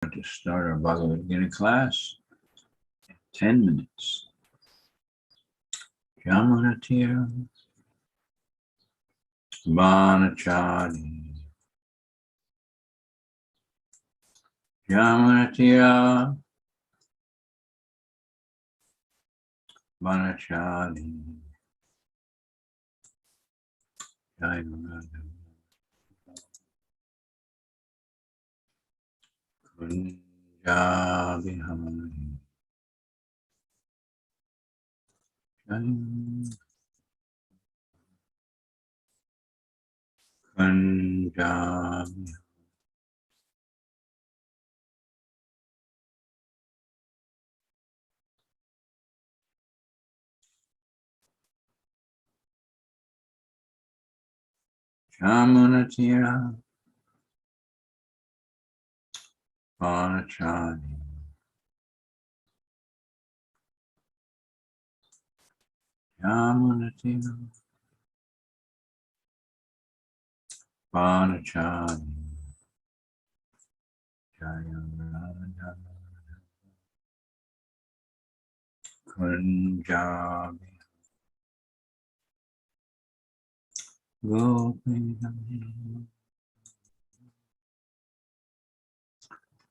To start our Bhagavad Gita class in 10 minutes. Jamunatira Vanachari Jamunatira Vanachari Jamunatira Kunjabi Hamani Kunjabi Jamunatira Vanachari Jamunatira Vanachari Jayamrada Kunjabi Gopinam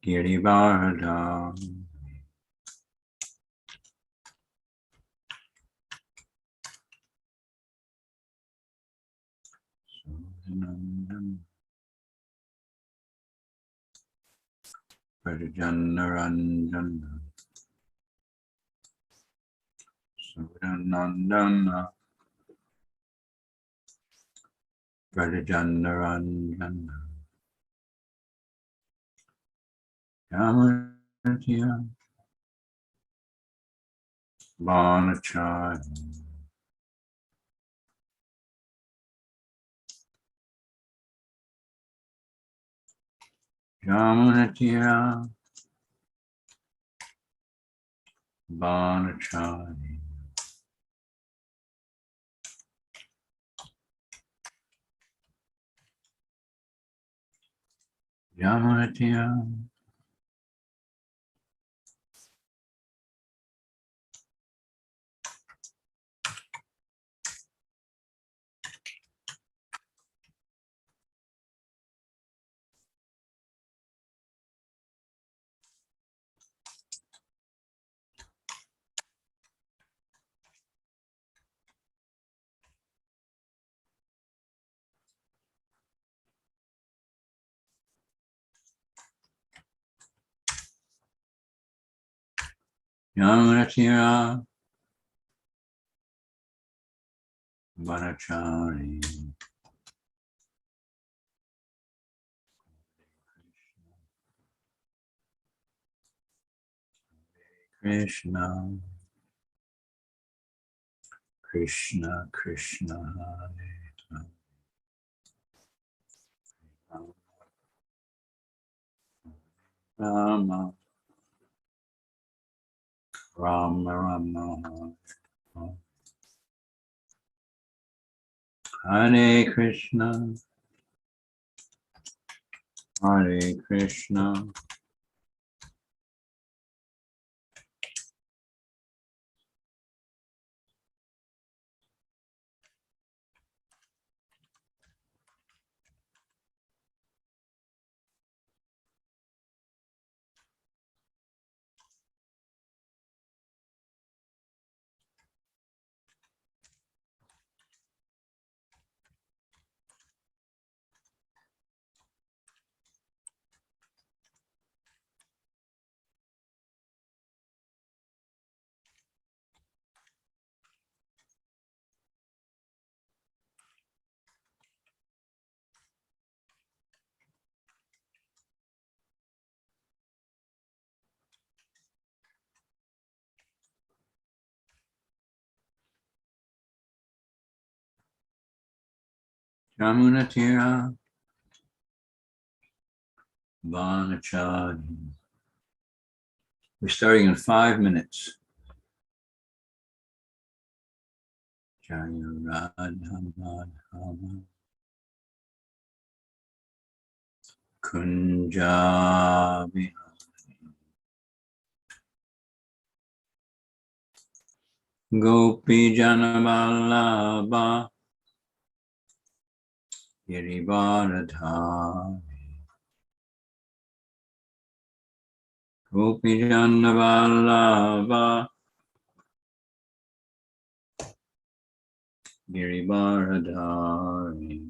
Girivardham Sudanandam Prajannaranjana Sudanandana Prajannaranjana Yamatya Vanachari Yamatya Vanachari Yamatya Yamatya Vanachari Krishna Krishna Krishna Hare Rama Rama Rama Hare Krishna Hare Krishna Jamunatira Vanachari. We're starting in 5 minutes. Jaya Radha Madhava Kunjabi Gopi Janavallabha Girivardhari. Gopi Janavallabha Girivardhari.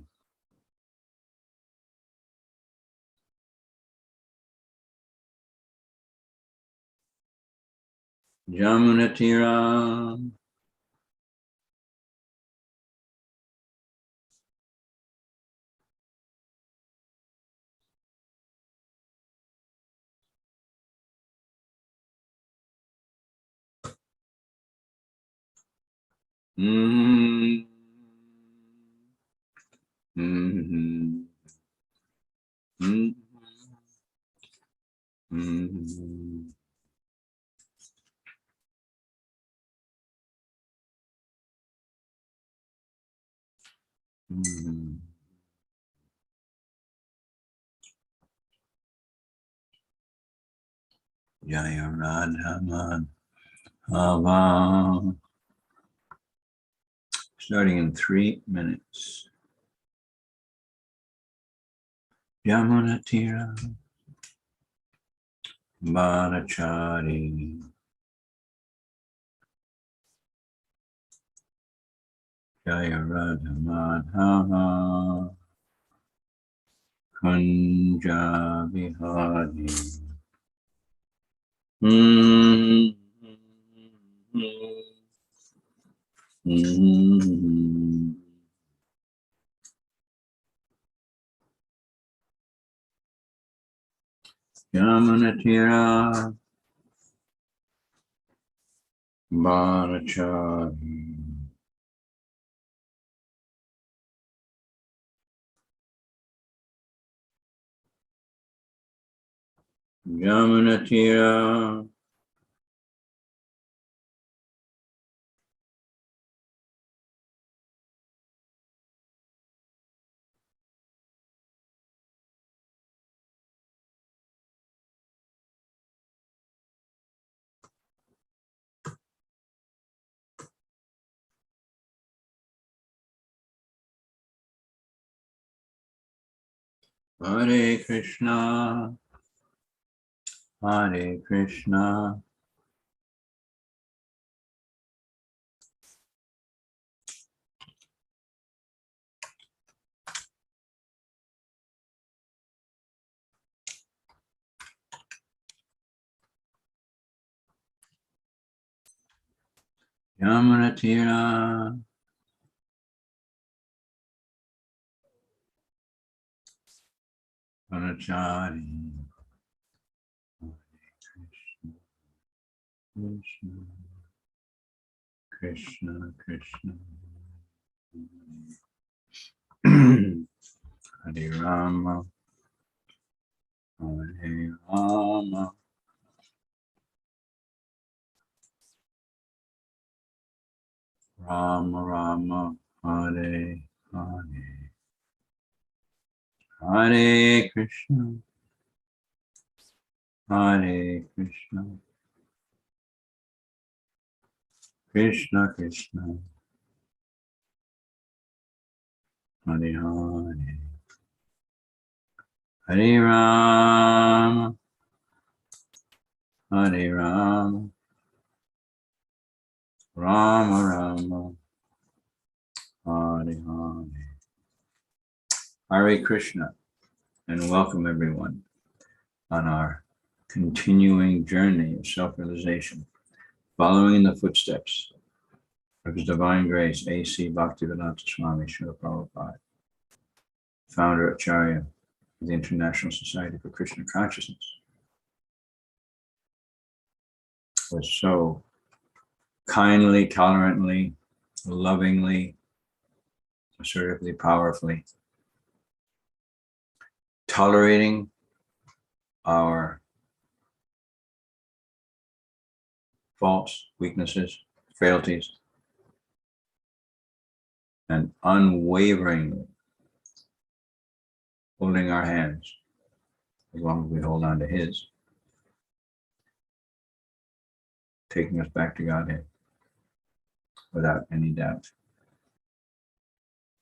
Jamunatira Mm-hmm. Mm-hmm. Mm-hmm. Mm-hmm. Mm-hmm. Jaya Radhaman Hava. Starting in 3 minutes. Yamunatira Bharachari. Jaya Radhaman Hava. Kunja Vihari. Mm-hmm. Mm-hmm. Yamunatira Bharachari. Yamunatira Hare Krishna, Hare Krishna, Yamunatira Bharachari. Krishna, Krishna, Krishna. Hare Rama, Hare Rama, Rama Rama, Hare Hare. Hare Krishna, Hare Krishna, Krishna Krishna, Hare Hare. Hare Rama, Hare Rama, Rama Rama, Hare Hare. Hare Krishna, and welcome everyone on our continuing journey of self-realization, following in the footsteps of His Divine Grace, A.C. Bhaktivedanta Swami Srila Prabhupada, founder Acharya of the International Society for Krishna Consciousness, was so kindly, tolerantly, lovingly, assertively, powerfully tolerating our faults, weaknesses, frailties, and unwaveringly holding our hands as long as we hold on to His, taking us back to Godhead. without any doubt.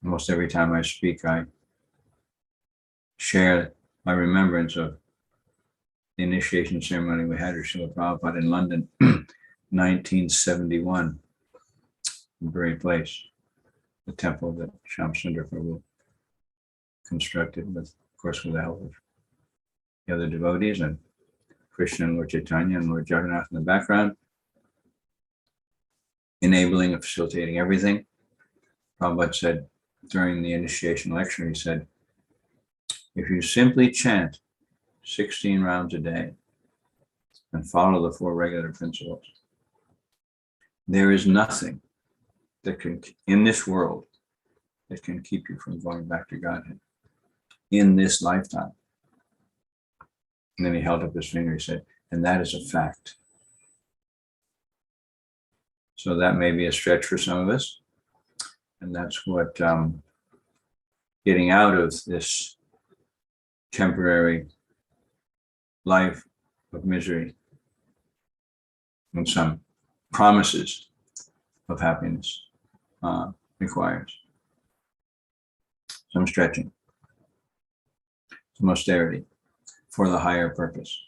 Almost every time I speak, I share my remembrance of the initiation ceremony we had at Srila Prabhupada in London, 1971, the very place, the temple that Shamsundar Prabhu constructed, with, of course, with the help of the other devotees and Krishna and Lord Chaitanya and Lord Jagannath in the background, enabling and facilitating everything. Prabhupada said during the initiation lecture, he said, if you simply chant 16 rounds a day and follow the 4 regular principles, there is nothing that can, in this world, that can keep you from going back to Godhead in this lifetime. And then he held up his finger, he said, and that is a fact. So that may be a stretch for some of us. And that's what getting out of this temporary life of misery and some promises of happiness requires some stretching, some austerity for the higher purpose.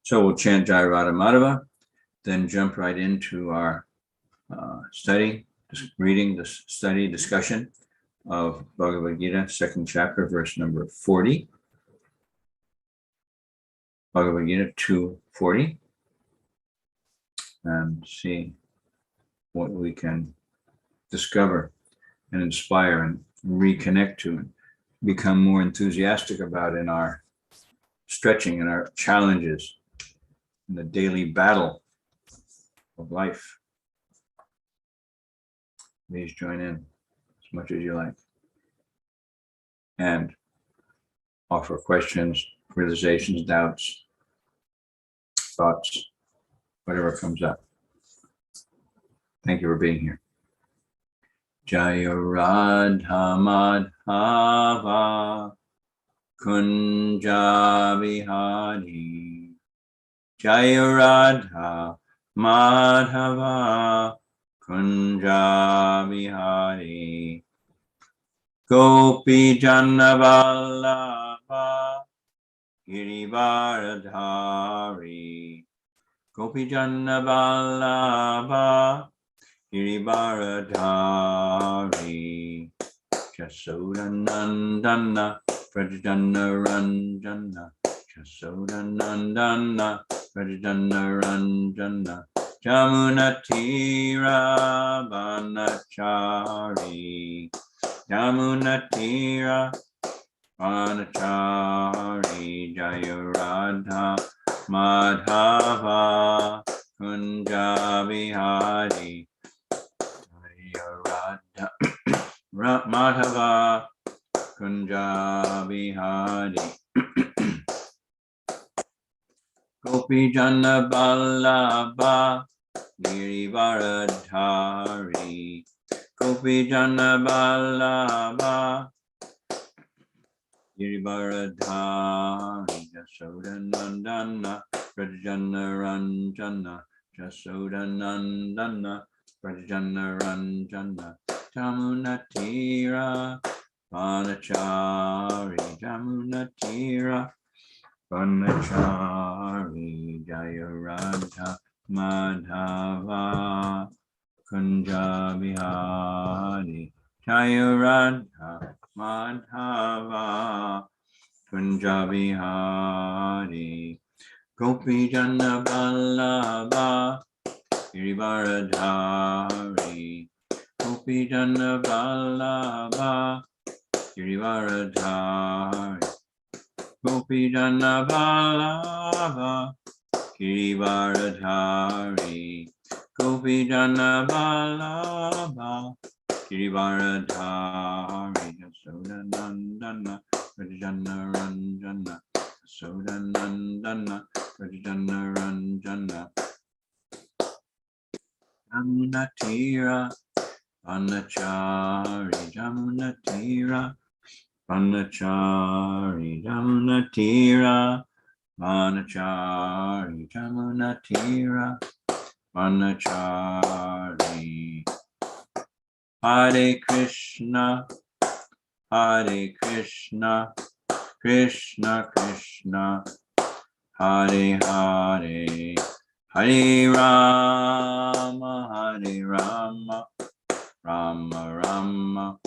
So we'll chant Jai Radha Madhava, then jump right into our study, reading, the study, discussion of Bhagavad Gita, 2nd chapter, verse number 40. Bhagavad Gita 2:40, and see what we can discover and inspire and reconnect to and become more enthusiastic about in our stretching and our challenges in the daily battle of life. Please join in as much as you like and offer questions, realizations, doubts, thoughts, whatever comes up. Thank you for being here. Jaya Radha Madhava Kunja Vihari. Jaya Radha Madhava Kunja Vihari. Gopi Jana Vallabha Girivaradhari. Gopi Jana Vallabha Girivaradhari. Jasodanandana Prajana Ranjana. Jasodanandana Prajana Ranjana. Jamunatira Vanachari. Jamunatira Vanachari. Jaya Radha Madhava Kunja Vihari. Jaya Radha Madhava Kunja Vihari. Gopi Jana Vallabha Girivaradhari. Gopi Jana Vallabha Girivaradhari. Jasodanandana Prajana Ranjana. Jasodanandana Prajana Ranjana. Jamunatira Vanachari. Jamunatira Vanachari. Jaya Radha Madhava Kunja Vihari. Jaya Radha Madhava Kunja Vihari. Gopi Jana Vallabha Girivaradhari. Gopi Jana Vallabha Girivaradhari. Gopi Jana Vallabha Girivaradhari. Gopi Jana Vallabha Girivaradhari. Jasodanandana Prajana Ranjana. Jasodanandana Prajana Ranjana. Jamunatira Vanachari. Jamunatira Vanachari. Jamunatira Vanachari. Jamunatira Brahmachari. Hare Krishna, Hare Krishna, Krishna Krishna, Hare Hare, Hare Rama, Hare Rama, Rama Rama,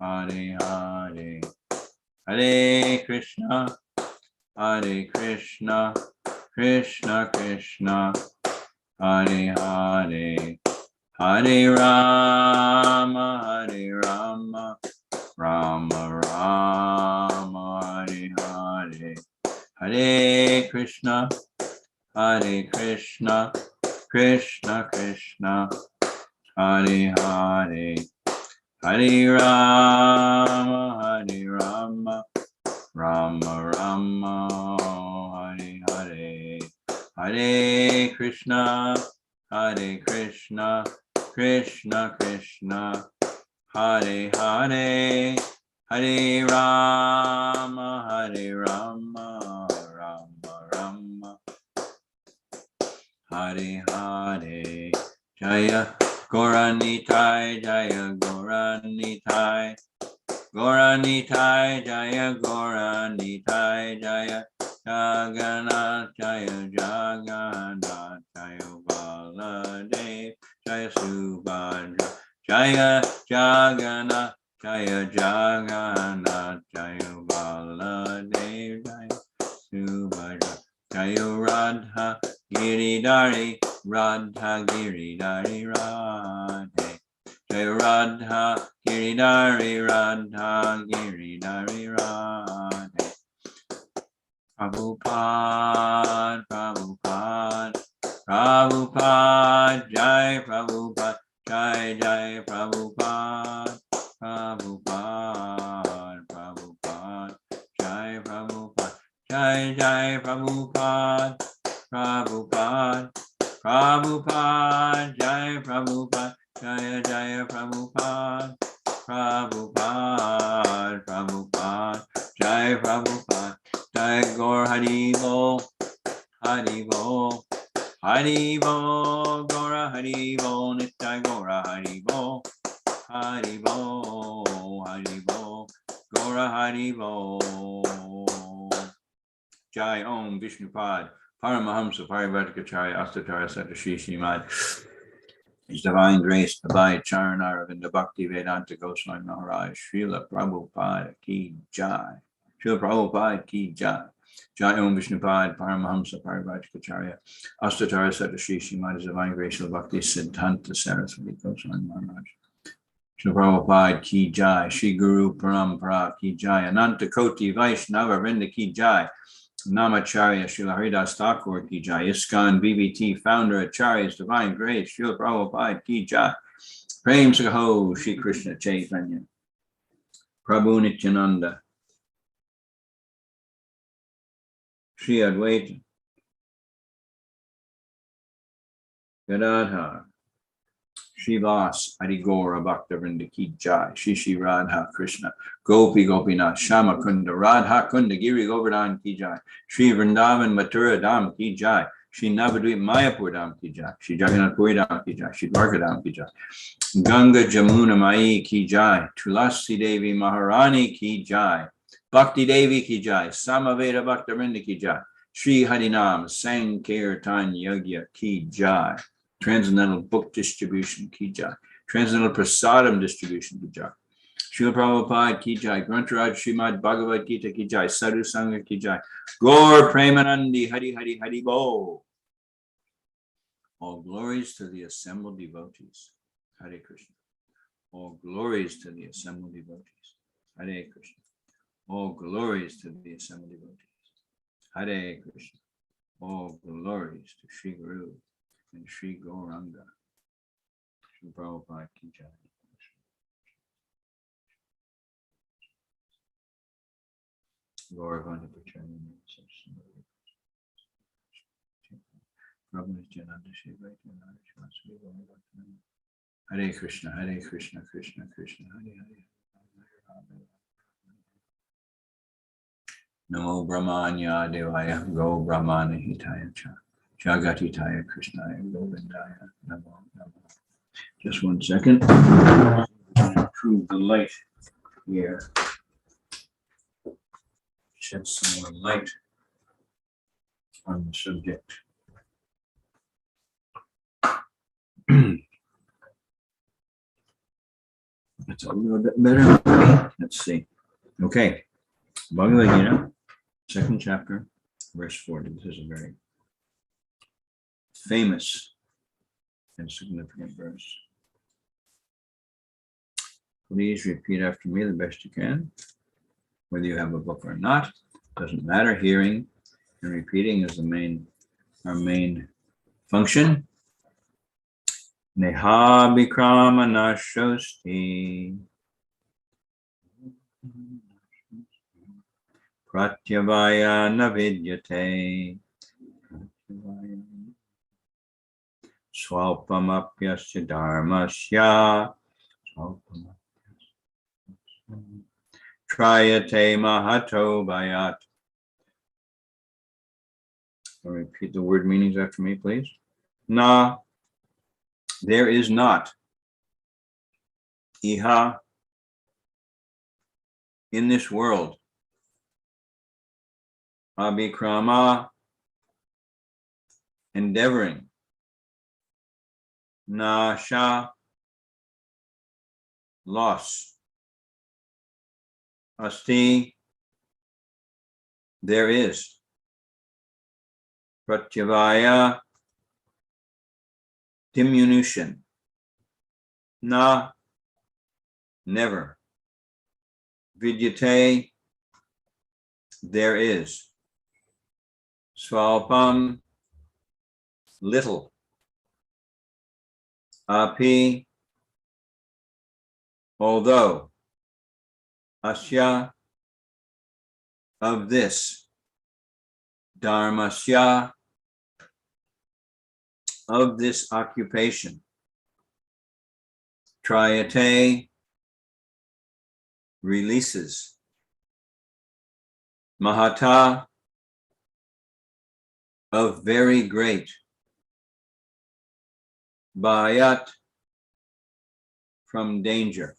Hare Hare, Hare Krishna, Hare Krishna, Krishna Krishna, Hare Hare, Hare Rama, Hare Rama, Rama Rama, Hare Hare, Hare Krishna, Hare Krishna, Krishna Krishna, Hare Hare, Hare Rama, Hare Rama, Rama Rama, Hare Hare, Hare Krishna, Hare Krishna, Krishna Krishna, Hare Hare, Hare Rama, Hare Rama, Rama Rama, Hare Hare, Jaya Gauranitai, Jaya Gauranitai, Gauranitai, Jaya Gauranitai, Jaya Jagannath, Jaya Jagannath, Jaya Baladev, Jaya Subhadra, Jaya Jagannath, Jaya Jagannath, Jaya Baladev, Jaya Subhadra, Jaya Radha Giridhari, Radha Giridhari Radhe, Jaya Radha Giridhari, Radha Giridhari Radhe. Prabhupada, Prabhupada, Prabhupada, Jai Prabhupada, Jai Jai Prabhupada, Prabhupada, Prabhupada, Jai Prabhupada, Jai Jai Prabhupada, Prabhupada, Prabhupada, Jai Prabhupada, Jaya Jaya Prabhupada, Prabhupada, Prabhupada, Jai Prabhupada, Jai Gaur Hari Bol, Hari Bol, Hari Bol, Gaura Hari Bol, Nitai Gaura Hari Bol, Hari Bol, Hari Bol, Gaura Hari Bol. Jai Om Vishnupad, Paramahamsa Parivartikacharya Astatara Satashi Srimad. His Divine Grace, Abhay Charanaravindra Bhakti Vedanta Goswami Maharaj, Srila Prabhupada Ki Jai. Srila Prabhupada Ki Jai. Jai Om Vishnupad, Paramahamsa Parivartikacharya Astatara Satashi Srimad. His Divine Grace, Srila Bhakti Siddhanta Saraswati Goswami Maharaj. Srila Prabhupada Ki Jai. Shri Guru Parampara Ki Jai. Ananta Koti Vaishnava Vrinda Ki Jai. Namacharya Srila Haridas Thakur Ki Jai, ISKCON BBT founder Acharya's Divine Grace, Srila Prabhupada Ki Jai, Prem Saho, Shri Krishna Chaitanya, Prabhu Nityananda, Shri Advaita, Gadadhar, Srivas Adigora Bhaktivinoda Ki Jai, Shri Radha Krishna, Gopi Gopinath, Shama Kunda, Radha Kunda, Giri Govardhan Ki Jai, Shri Vrindavan Mathura Dham Ki Jai, Shri Navadvip Mayapur Dham Ki Jai, Shri Jagannath Puri Dham Ki Jai, Shri Dwarka Dham Ki Jai, Ganga Jamuna Mai Ki Jai, Tulasi Devi Maharani Ki Jai, Bhakti Devi Ki Jai, Samaveda Bhaktivinoda Ki Jai, Shri Harinam Sankirtan Yogya Ki Jai, Transcendental Book Distribution Ki Jai, Transcendental Prasadam Distribution Ki Jai, Srila Prabhupada Ki Jai, Grantharaj Srimad Bhagavad Gita Ki Jai, Sadhu Sangha Ki Jai, Gaur Premanandi Hari Hari Hari Bo. All glories to the assembled devotees. Hare Krishna. All glories to the assembled devotees. Hare Krishna. All glories to the assembled devotees. Hare Krishna. All glories to Sri Guru and Sri Gauranga. Sri Prabhupada Ki Jai. Gauravani Pacharya. Hare Krishna, Hare Krishna, Krishna Krishna, Hare Hare. Namo Brahmanya Devaya Go Brahmana Hitaya Cha. Jagatitaya Krishnaya Govindaya Namo Namo. Just 1 second. Improve the light here. Shed some more light on the subject. That's a little bit better. Let's see. Okay. Bhagavad Gita, 2nd chapter, verse 40. This is a very famous and significant verse. Please repeat after me the best you can. Whether you have a book or not, doesn't matter. Hearing and repeating is our main function. Neha Bikrama Nashosti Pratyavaya Navidyate Swalpamapyasya Dharmasya Trayate Mahato Bayat. Repeat the word meanings after me, please. Na, there is not. Iha, in this world. Abhikrama, endeavoring. Nasha, loss. Asti, there is. Pratyavaya, diminution. Na, never. Vidyate, there is. Swalpam, little. Api, although. Asya, of this. Dharmasya, of this occupation. Trayate, releases. Mahata, of very great. Bayat, from danger.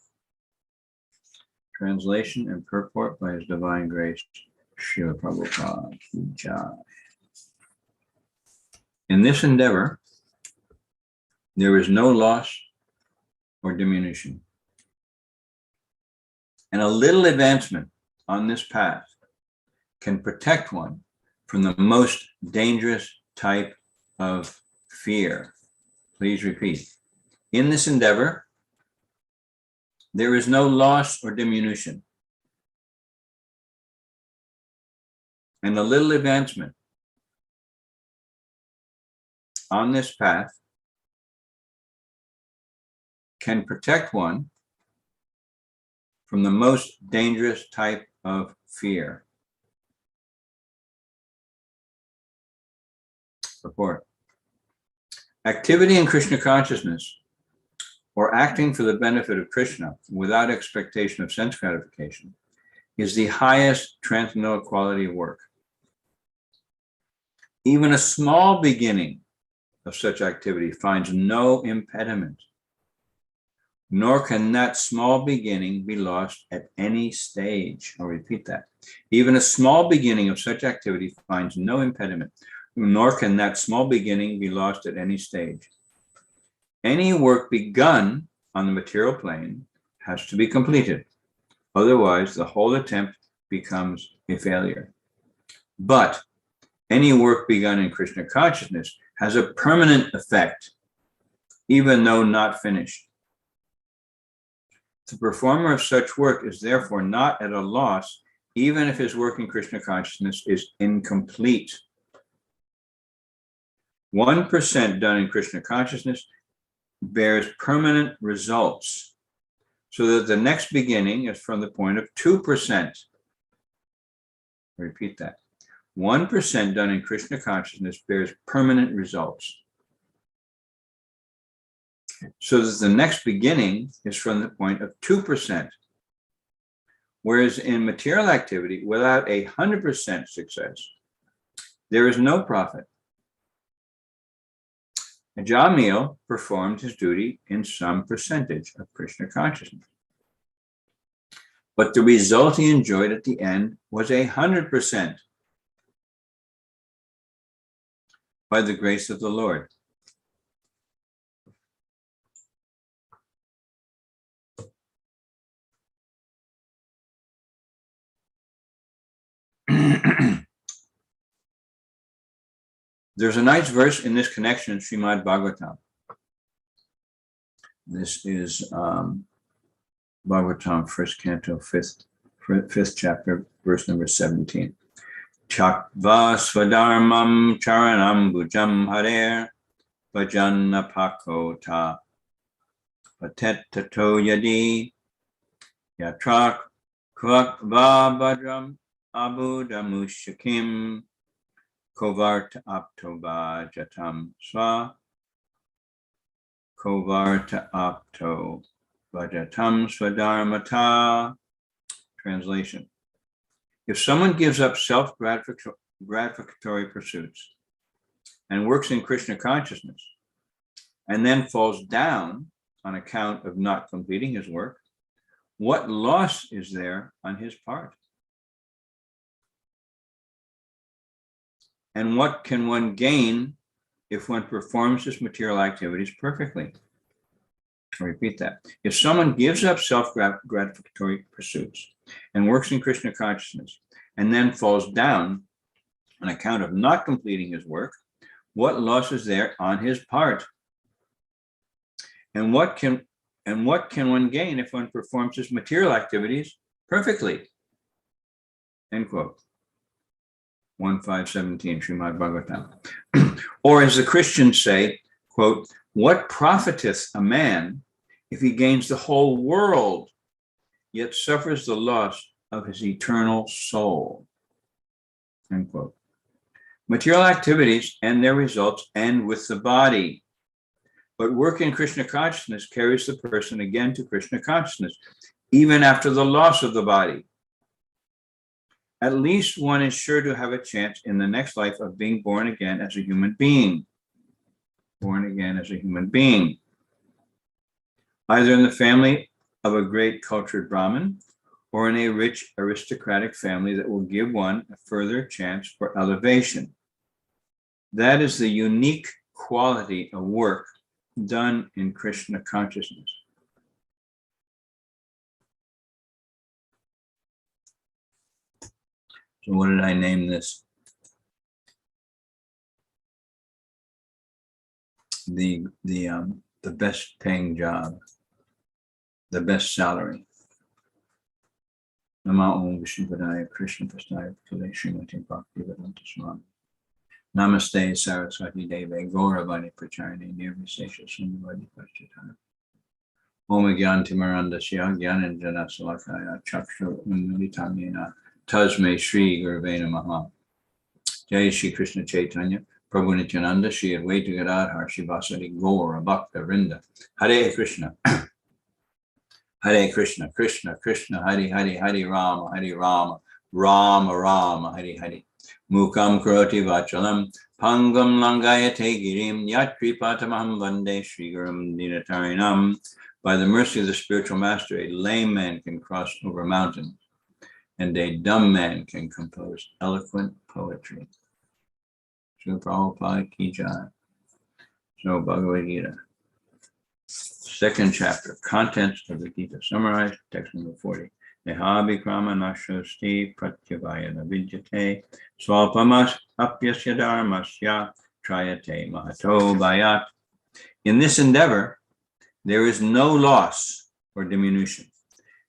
Translation and purport by His Divine Grace, Srila Prabhupada. Jai. In this endeavor, there is no loss or diminution. And a little advancement on this path can protect one from the most dangerous type of fear. Please repeat. In this endeavor, there is no loss or diminution. And a little advancement on this path can protect one from the most dangerous type of fear. Report. Activity in Krishna consciousness, or acting for the benefit of Krishna without expectation of sense gratification, is the highest transcendental quality of work. Even a small beginning of such activity finds no impediment, nor can that small beginning be lost at any stage. I'll repeat that. Even a small beginning of such activity finds no impediment, nor can that small beginning be lost at any stage. Any work begun on the material plane has to be completed. Otherwise, the whole attempt becomes a failure. But any work begun in Krishna consciousness has a permanent effect, even though not finished. The performer of such work is therefore not at a loss, even if his work in Krishna consciousness is incomplete. 1% done in Krishna consciousness bears permanent results, so that the next beginning is from the point of 2%. Repeat that. 1% done in Krishna consciousness bears permanent results, so that the next beginning is from the point of 2%. Whereas in material activity, without 100% success, there is no profit. Jamil performed his duty in some percentage of Krishna consciousness. But the result he enjoyed at the end was 100% by the grace of the Lord. There's a nice verse in this connection in Srimad Bhagavatam. This is Bhagavatam, first canto, fifth chapter, verse number 17. Chakva swadharmam charanam bhujam harer bhajanna pakota patet tato yadi yatrak kvakva bhadram abudamushakim kovarta apto jatam swa kovarta apto vajatam swadharmata. Translation. If someone gives up self-gratificatory pursuits and works in Krishna consciousness and then falls down on account of not completing his work, what loss is there on his part? And what can one gain if one performs his material activities perfectly? I'll repeat that. If someone gives up self-gratificatory pursuits and works in Krishna consciousness and then falls down on account of not completing his work, what loss is there on his part? And what can one gain if one performs his material activities perfectly? End quote. 1517, Srimad Bhagavatam. Or as the Christians say, quote, what profiteth a man if he gains the whole world, yet suffers the loss of his eternal soul? End quote. Material activities and their results end with the body, but work in Krishna consciousness carries the person again to Krishna consciousness, even after the loss of the body. At least one is sure to have a chance in the next life of being born again as a human being. Born again as a human being. Either in the family of a great cultured Brahmin or in a rich aristocratic family that will give one a further chance for elevation. That is the unique quality of work done in Krishna consciousness. So what did I name this? The best paying job, the best salary. Nama Om Vishnu Padaya Krishna Prasthaya Putale Srimati Bhaktivedanta Swami. Namaste Saraswati Deve Gauravani Pracharine Nirvisesha Sundavadi Paschatana. Om Gyantimaranda Shya Gyananjana Salakaya Chakshu Unmilitamena Tasme Shri Gurave Namaha. Jai Shri Krishna Chaitanya Prabhu Nityananda Shri Advaita Gadadhar Shivasari Gaura Bhakta Vrinda. Hare Krishna. Hare Krishna, Krishna, Krishna, Hare Hare, Hare Rama, Hare Rama, Rama Rama, Hare Hare. Mukam karoti vachalam, pangam langayate girim, yatripatamaham vande Shri Gurum Dinatarinam. By the mercy of the spiritual master, a lame man can cross over mountains, and a dumb man can compose eloquent poetry. So Prabhupada ki jai. So Bhagavad Gita. Second chapter, contents of the Gita summarized, text number 40. Nehabikrama nashosti pratyavaya navidyate swalpamas apyasya dharmasya trayate mahato bhayat. In this endeavor, there is no loss or diminution,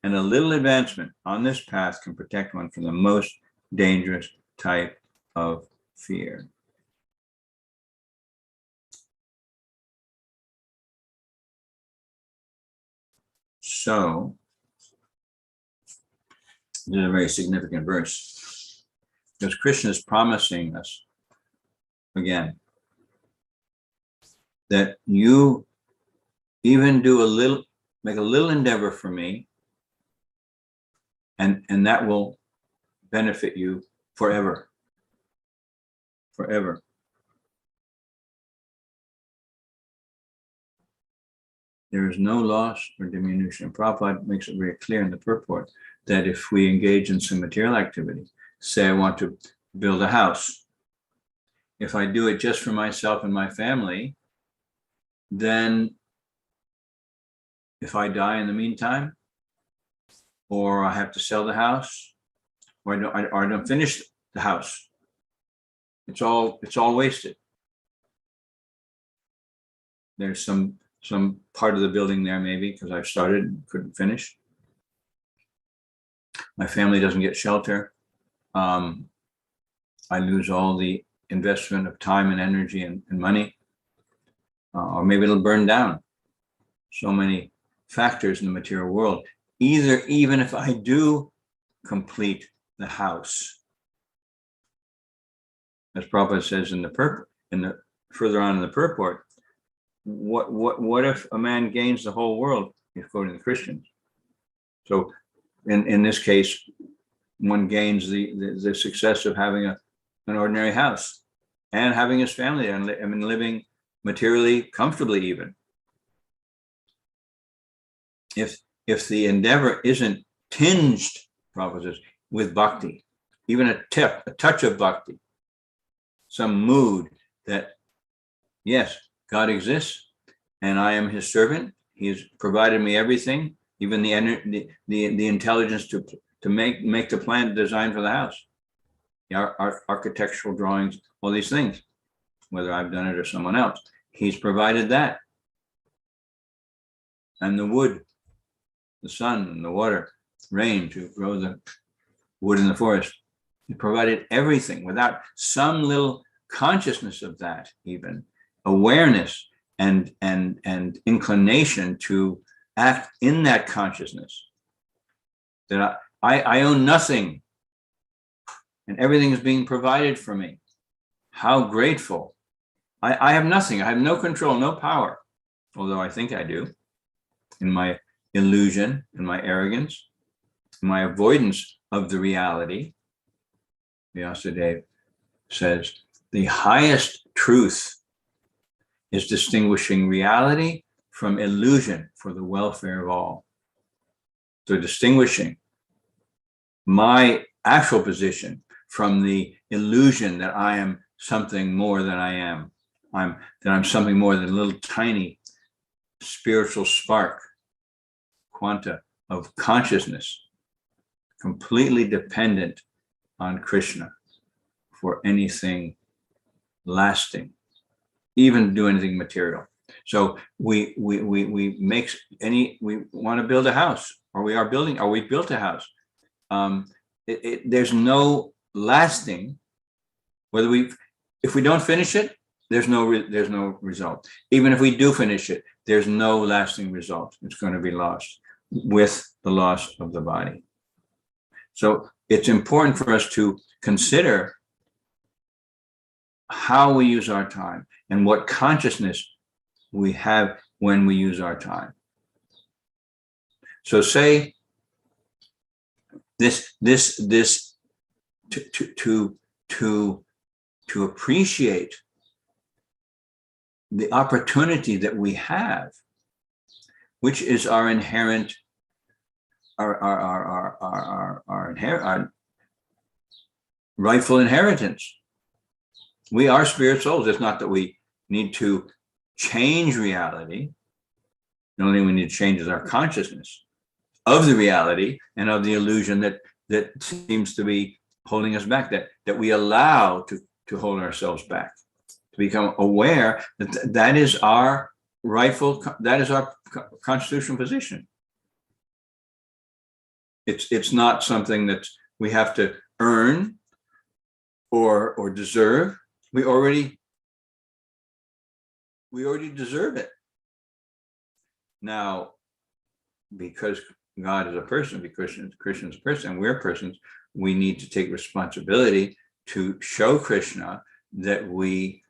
and a little advancement on this path can protect one from the most dangerous type of fear. So, this is a very significant verse, because Krishna is promising us, again, that you even make a little endeavor for me, and that will benefit you forever. Forever. there is no loss or diminution. Prabhupada makes it very clear in the purport that if we engage in some material activity, say I want to build a house, if I do it just for myself and my family, then if I die in the meantime, or I have to sell the house, or I don't finish the house, it's all wasted. There's some part of the building there maybe because I've started and couldn't finish. My family doesn't get shelter. I lose all the investment of time and energy and money, or maybe it'll burn down. So many factors in the material world. Even if I do complete the house, as Prabhupada says further on in the purport, what if a man gains the whole world? He's quoting the Christians. So in this case, one gains the success of having an ordinary house and having his family and living materially comfortably even. If the endeavor isn't tinged, Prabhupada says, with bhakti, even a touch of bhakti, some mood that, yes, God exists and I am his servant. He has provided me everything, even the intelligence to make the plan design for the house, the architectural drawings, all these things, whether I've done it or someone else. He's provided that. And the wood, the sun and the water, rain to grow the wood in the forest. He provided everything without some little consciousness of that, even awareness and inclination to act in that consciousness. That I own nothing and everything is being provided for me. How grateful. I have nothing. I have no control, no power, although I think I do, in my illusion, in my arrogance, in my avoidance of the reality. Vyasadeva says, the highest truth is distinguishing reality from illusion for the welfare of all. So distinguishing my actual position from the illusion that I am something more than I am. That I'm something more than a little tiny spiritual spark, quanta of consciousness, completely dependent on Krishna for anything lasting, even do anything material. So we want to build a house, or we built a house. There's no lasting, if we don't finish it, there's no result. Even if we do finish it, there's no lasting result. It's going to be lost with the loss of the body. So it's important for us to consider how we use our time and what consciousness we have when we use our time. So say this to appreciate the opportunity that we have, which is our inherent, our rightful inheritance. We are spirit souls. It's not that we need to change reality. The only thing we need to change is our consciousness of the reality and of the illusion that seems to be holding us back, that we allow to hold ourselves back, to become aware that is our rightful, that is our constitutional position. It's not something that we have to earn or deserve. We already deserve it. Now, because God is a person, because Krishna is a person, and we're persons, we need to take responsibility to show Krishna that we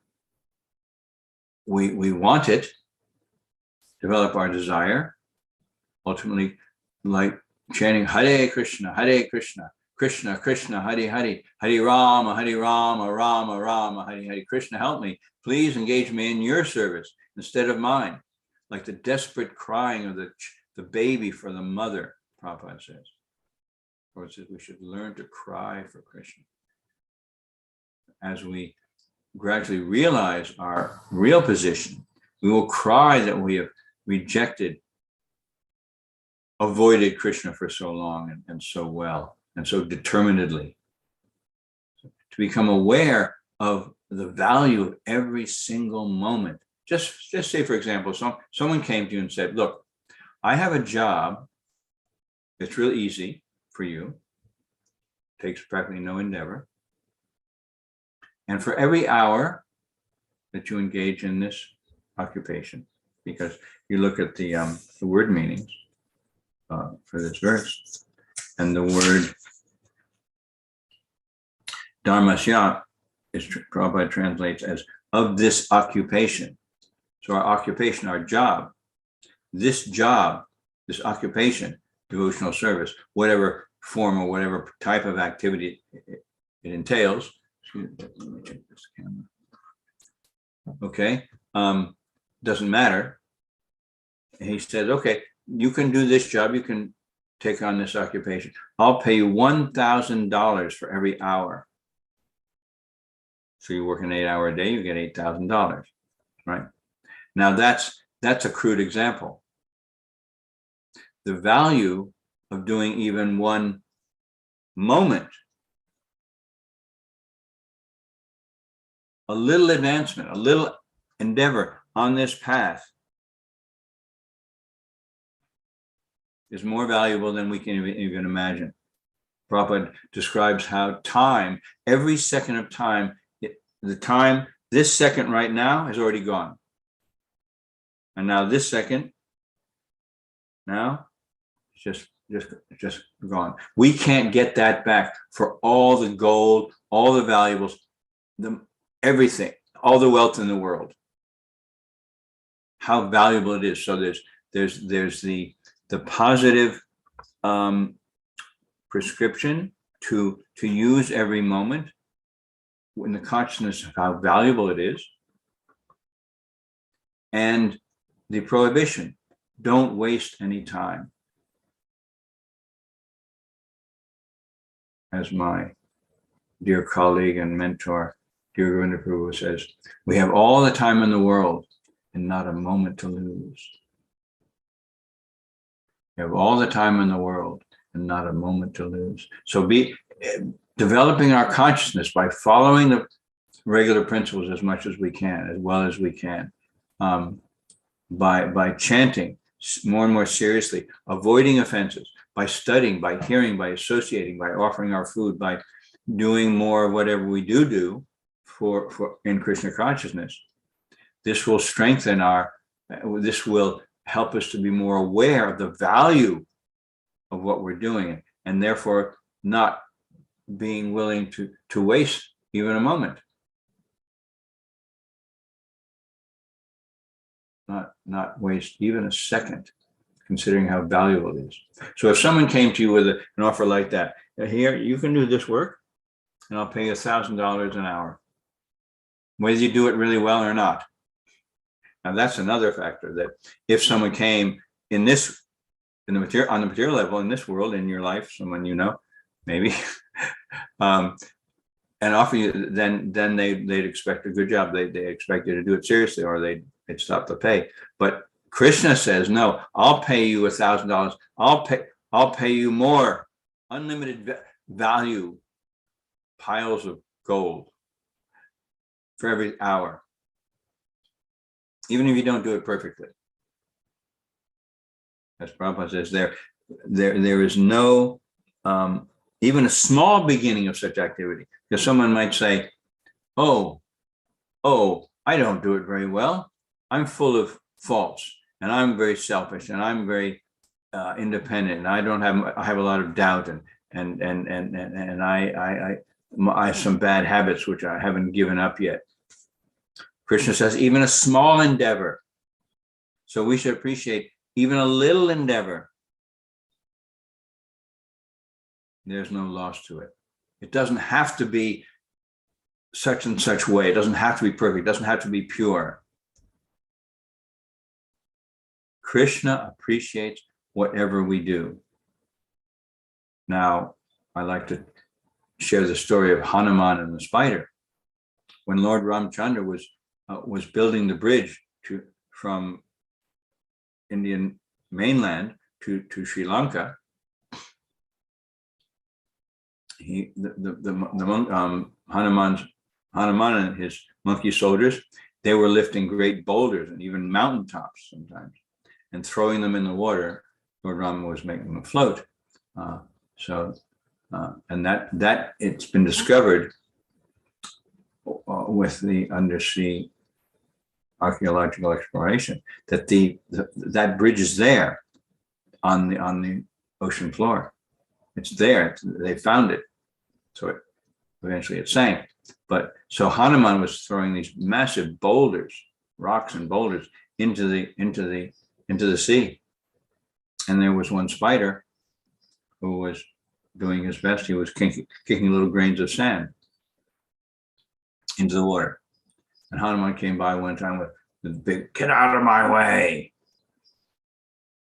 want it, develop our desire, ultimately, like chanting Hare Krishna, Krishna Krishna, Hare Hare, Hare Rama, Rama Rama, Hare Hare. Krishna, help me. Please engage me in your service instead of mine. like the desperate crying of the baby for the mother, Prabhupada says. Or it says we should learn to cry for Krishna. As we gradually realize our real position, we will cry that we have rejected, avoided Krishna for so long and so well and so determinedly. To become aware of the value of every single moment. Just say, for example, someone came to you and said, look, I have a job that's real easy for you, takes practically no endeavor. And for every hour that you engage in this occupation, because you look at the word meanings for this verse, and the word dharmasya is Prabhupada translates as of this occupation. So our occupation, our job, this occupation, devotional service, whatever form or whatever type of activity it entails. Excuse me, let me check this camera. Okay, doesn't matter. He says, okay, you can do this job, you can take on this occupation. I'll pay you $1,000 for every hour. So you work an 8-hour day, you get $8,000, right? Now that's a crude example. The value of doing even one moment, a little advancement, a little endeavor on this path is more valuable than we can even imagine. Prabhupada describes how time, every second of time, this second right now has already gone. And now this second, now it's just gone. We can't get that back for all the gold, all the valuables, everything, all the wealth in the world. How valuable it is. So there's the positive prescription to use every moment in the consciousness of how valuable it is, and the prohibition, don't waste any time. As my dear colleague and mentor, dear Govinda Prabhu says, we have all the time in the world and not a moment to lose. We have all the time in the world and not a moment to lose. So developing our consciousness by following the regular principles as much as we can, as well as we can, by chanting more and more seriously, avoiding offenses, by studying, by hearing, by associating, by offering our food, by doing more of whatever we do for in Krishna consciousness. This will strengthen this will help us to be more aware of the value of what we're doing, and therefore not being willing to waste even a moment. Not waste even a second, considering how valuable it is. So if someone came to you with an offer like that, here, you can do this work, and I'll pay you $1,000 an hour, whether you do it really well or not. Now that's another factor, that if someone came on the material level in this world, in your life, someone you know, maybe, and offer you, then they'd expect a good job. They expect you to do it seriously, or they'd stop the pay. But Krishna says, no, I'll pay you $1,000. I'll pay you more, unlimited value, piles of gold for every hour, even if you don't do it perfectly. As Prabhupada says, there is no even a small beginning of such activity. Because someone might say, oh, I don't do it very well. I'm full of faults, and I'm very selfish, and I'm very independent, and I have a lot of doubt, and I have some bad habits which I haven't given up yet. Krishna says even a small endeavor. So we should appreciate even a little endeavor. There's no loss to it. It doesn't have to be such and such way. It doesn't have to be perfect. It doesn't have to be pure. Krishna appreciates whatever we do. Now, I like to share the story of Hanuman and the spider. When Lord Ramchandra was building the bridge from Indian mainland to Sri Lanka, Hanuman and his monkey soldiers, they were lifting great boulders and even mountaintops sometimes and throwing them in the water. Lord Rama was making them float. And that it's been discovered with the undersea archaeological exploration that that bridge is there on the ocean floor. It's there. They found it. So eventually it sank. But so Hanuman was throwing these massive boulders, rocks and boulders into the sea. And there was one spider who was doing his best. He was kicking little grains of sand into the water. And Hanuman came by one time with the big, "Get out of my way,"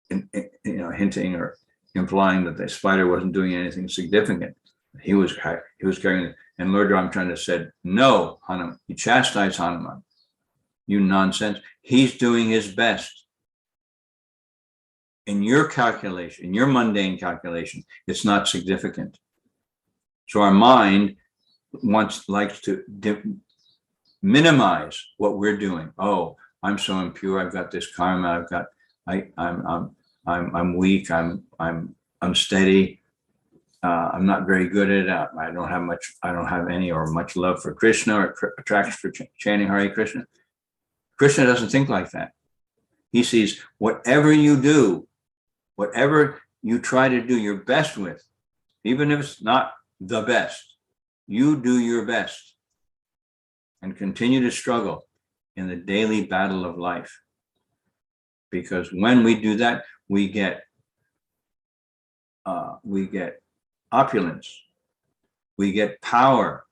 and, hinting or implying that the spider wasn't doing anything significant. He was carrying it. And Lord Ramchandra said, "No, Hanuman." He chastised Hanuman. "You nonsense. He's doing his best. In your calculation, in your mundane calculation, it's not significant." So our mind likes to minimize what we're doing. Oh, I'm so impure. I've got this karma. I'm weak. I'm steady. I'm not very good at it. I don't have any or much love for Krishna or attraction for chanting Hare Krishna. Krishna doesn't think like that. He sees whatever you do, whatever you try to do your best with, even if it's not the best, you do your best and continue to struggle in the daily battle of life. Because when we do that, we get opulence, we get power,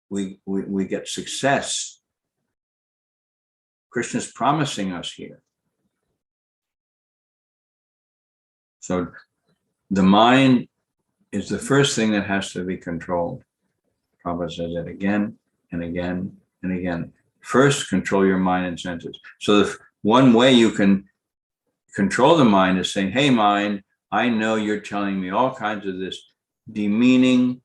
we get success. Krishna's promising us here. So the mind is the first thing that has to be controlled. Prabhupada says that again and again and again. First, control your mind and senses. So the one way you can control the mind is saying, "Hey, mind, I know you're telling me all kinds of this demeaning,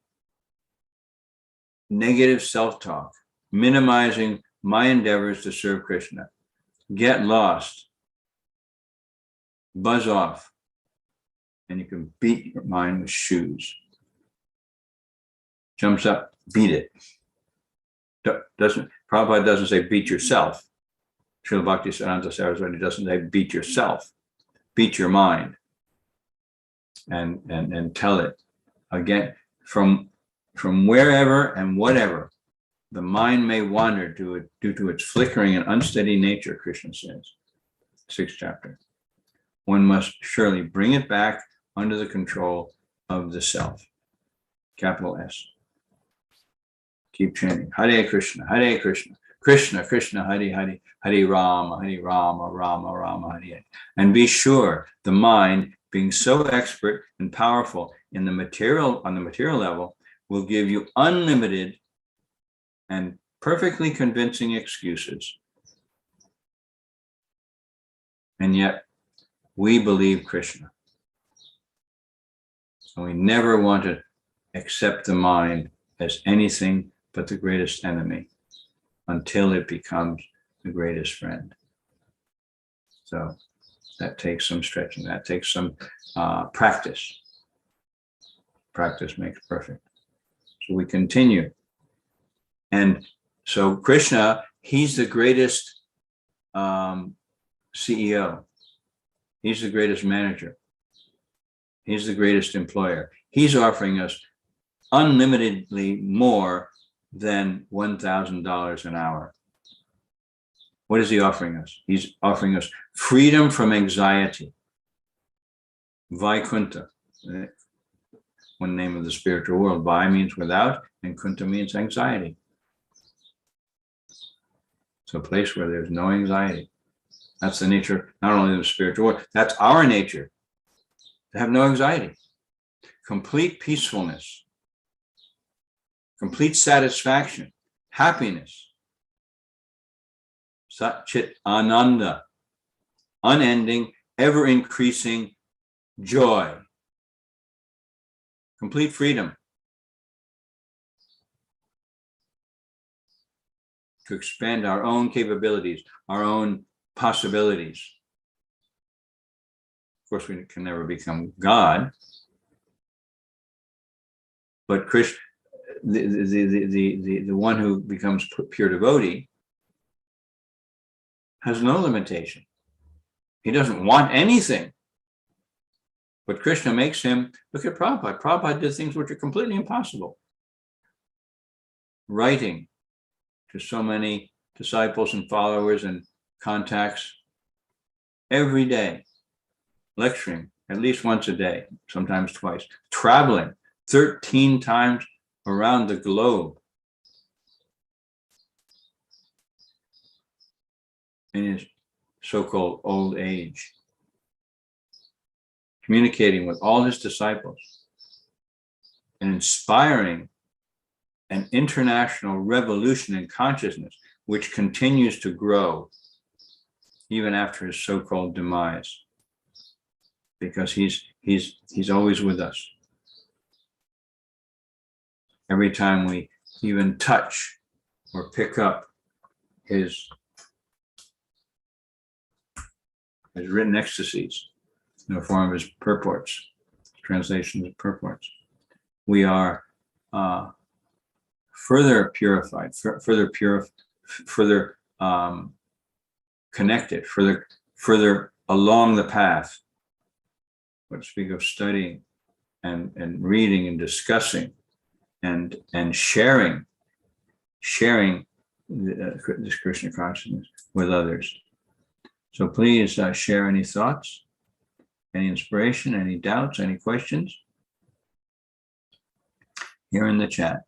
negative self-talk, minimizing my endeavors to serve Krishna. Get lost. Buzz off." And you can beat your mind with shoes. Jumps up, beat it. Prabhupada doesn't say beat yourself. Srila Bhaktisiddhanta Saraswati doesn't say beat yourself. Beat your mind. And tell it again from wherever and whatever the mind may wander due to its flickering and unsteady nature, Krishna says, 6th chapter. One must surely bring it back under the control of the self, capital S. Keep chanting, Hare Krishna, Hare Krishna, Krishna Krishna, Hare Hare, Hare Rama, Rama Rama, Hare Hare. And be sure the mind, being so expert and powerful on the material level, will give you unlimited and perfectly convincing excuses. And yet, we believe Krishna. And we never want to accept the mind as anything but the greatest enemy until it becomes the greatest friend. So that takes some stretching, that takes some practice. Practice makes perfect. So we continue. And so Krishna, he's the greatest CEO. He's the greatest manager. He's the greatest employer. He's offering us unlimitedly more than $1,000 an hour. What is he offering us? He's offering us freedom from anxiety. Vaikuntha, one name of the spiritual world. Vai means without, and Kunta means anxiety. It's a place where there's no anxiety. That's the nature, not only of the spiritual world, that's our nature, to have no anxiety, complete peacefulness, complete satisfaction, happiness, Sat Chit Ananda, unending, ever increasing joy, complete freedom to expand our own capabilities, our own possibilities. Of course, we can never become God, but Krishna, the one who becomes pure devotee, has no limitation. He doesn't want anything. But Krishna makes him, look at Prabhupada. Prabhupada did things which are completely impossible. Writing to so many disciples and followers and contacts every day, lecturing at least once a day, sometimes twice, traveling 13 times around the globe in his so-called old age, communicating with all his disciples and inspiring an international revolution in consciousness, which continues to grow even after his so-called demise, because he's always with us. Every time we even touch or pick up his written ecstasies in the form of his purports, translations of purports, we are further purified, further connected, further along the path. Let's speak of studying and reading and discussing and sharing this Krishna consciousness with others. So please share any thoughts, any inspiration, any doubts, any questions here in the chat.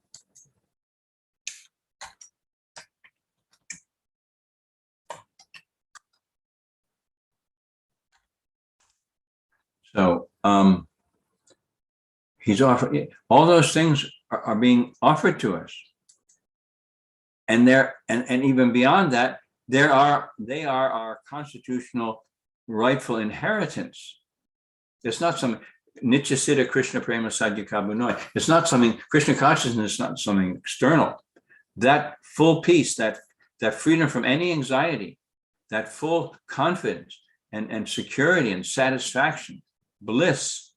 So he's offering, all those things are being offered to us. And even beyond that, they are our constitutional rightful inheritance. It's not some Nitya Siddha Krishna Prema Sadhyakabunoi. It's not something, Krishna consciousness is not something external. That full peace, that freedom from any anxiety, that full confidence and security and satisfaction, bliss,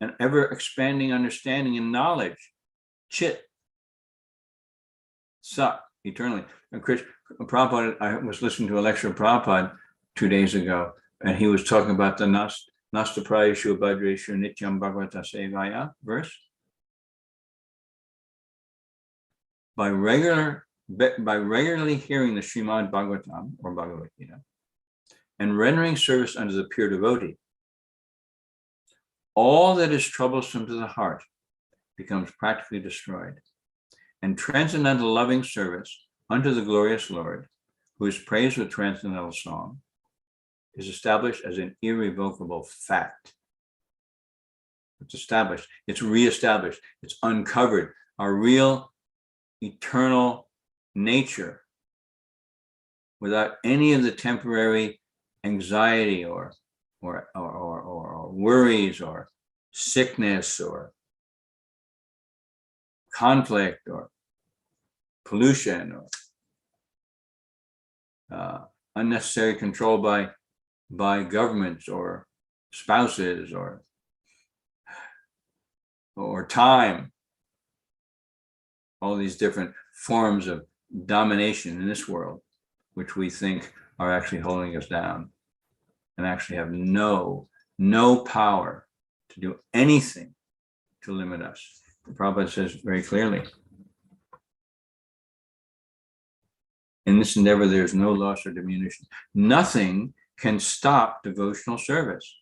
and ever expanding understanding and knowledge, chit, sat, eternally. And Prabhupada, I was listening to a lecture of Prabhupada 2 days ago, and he was talking about the Nasta Prayashu Bhadreshu Nityam Bhagavata Sevaya verse. By regularly hearing the Srimad Bhagavatam or Bhagavad Gita and rendering service unto the pure devotee, all that is troublesome to the heart becomes practically destroyed, and transcendental loving service unto the glorious Lord, who is praised with transcendental song, is established as an irrevocable fact. It's established, it's reestablished, it's uncovered, our real eternal nature, without any of the temporary anxiety or worries or sickness or conflict or pollution or unnecessary control by governments or spouses or time, all these different forms of domination in this world, which we think are actually holding us down and actually have no power to do anything to limit us. The Prabhupada says very clearly, in this endeavor, there's no loss or diminution. Nothing can stop devotional service.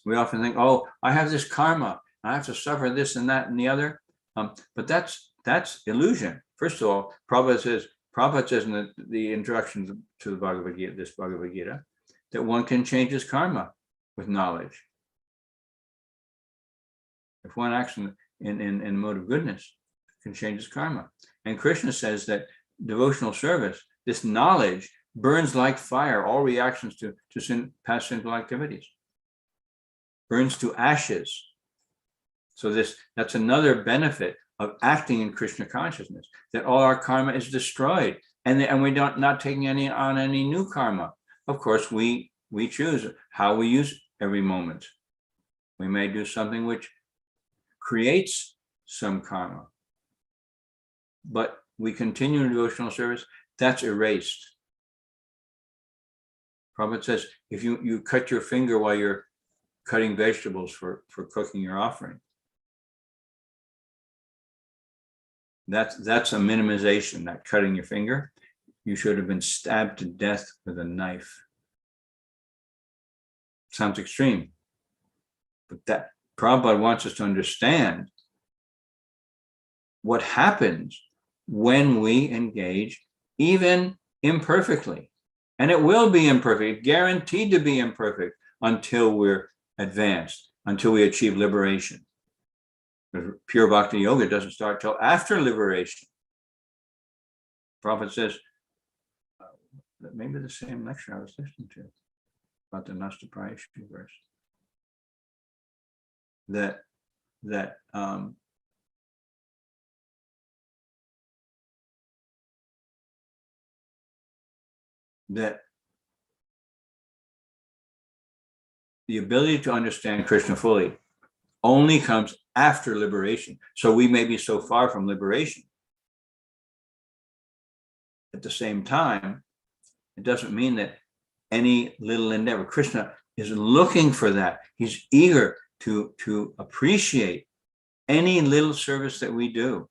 We often think, oh, I have this karma, I have to suffer this and that and the other. But that's illusion. First of all, Prabhupada says, Prabhupada says in the introduction to the Bhagavad Gita, this Bhagavad Gita, that one can change his karma with knowledge. If one acts in the mode of goodness, can change his karma. And Krishna says that devotional service, this knowledge, burns like fire all reactions to past sinful activities. Burns to ashes. So that's another benefit of acting in Krishna consciousness, that all our karma is destroyed, and we're not taking on any new karma. Of course, we choose how we use every moment. We may do something which creates some karma, but we continue in devotional service, that's erased. Prabhupada says, if you cut your finger while you're cutting vegetables for cooking your offering, that's a minimization, that cutting your finger. You should have been stabbed to death with a knife. Sounds extreme, but that Prabhupada wants us to understand what happens when we engage, even imperfectly. And it will be imperfect, guaranteed to be imperfect, until we're advanced, until we achieve liberation. Pure Bhakti Yoga doesn't start till after liberation. Prabhupada says, maybe the same lecture I was listening to about the Nastaprayashu verse, that the ability to understand Krishna fully only comes after liberation. So we may be so far from liberation. At the same time, it doesn't mean that any little endeavor, Krishna is looking for that. He's eager to appreciate any little service that we do.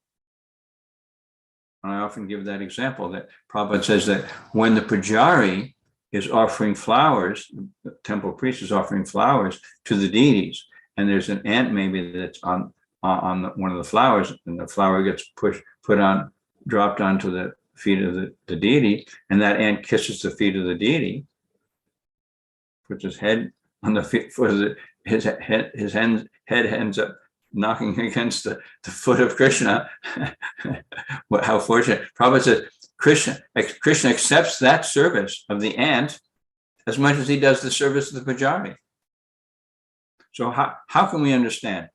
And I often give that example that Prabhupada says that when the pujari is offering flowers, the temple priest is offering flowers to the deities, and there's an ant maybe that's on one of the flowers, and the flower gets dropped onto the feet of the deity, and that ant kisses the feet of the deity, puts his head on the feet, his head ends up knocking against the foot of Krishna. How fortunate. Prabhupada says Krishna accepts that service of the ant as much as he does the service of the pujari. So how can we understand?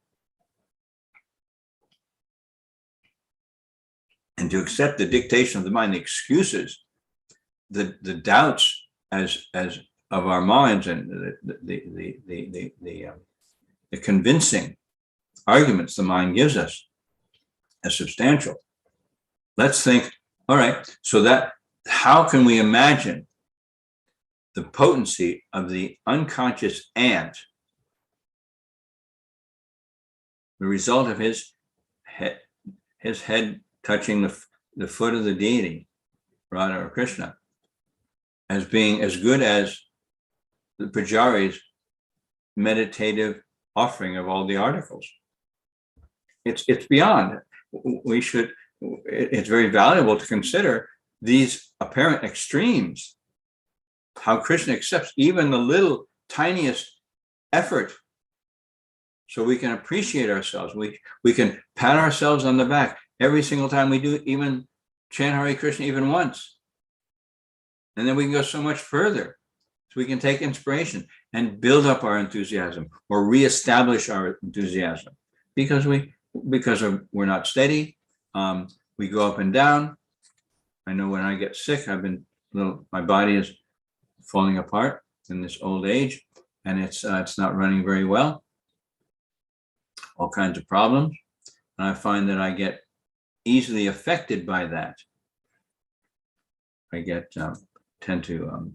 And to accept the dictation of the mind, the excuses, the doubts as of our minds, and the convincing arguments the mind gives us as substantial. Let's think, all right, so that how can we imagine the potency of the unconscious ant, the result of his head touching the foot of the deity, Radha or Krishna, as being as good as the pujari's meditative offering of all the articles. It's beyond. It's very valuable to consider these apparent extremes, how Krishna accepts even the little tiniest effort, so we can appreciate ourselves. We can pat ourselves on the back every single time we do, even chant Hare Krishna even once. And then we can go so much further. So we can take inspiration and build up our enthusiasm or reestablish our enthusiasm, because we're not steady. We go up and down. I know when I get sick, my body is falling apart in this old age, and it's not running very well. All kinds of problems, and I find that I get easily affected by that. I tend to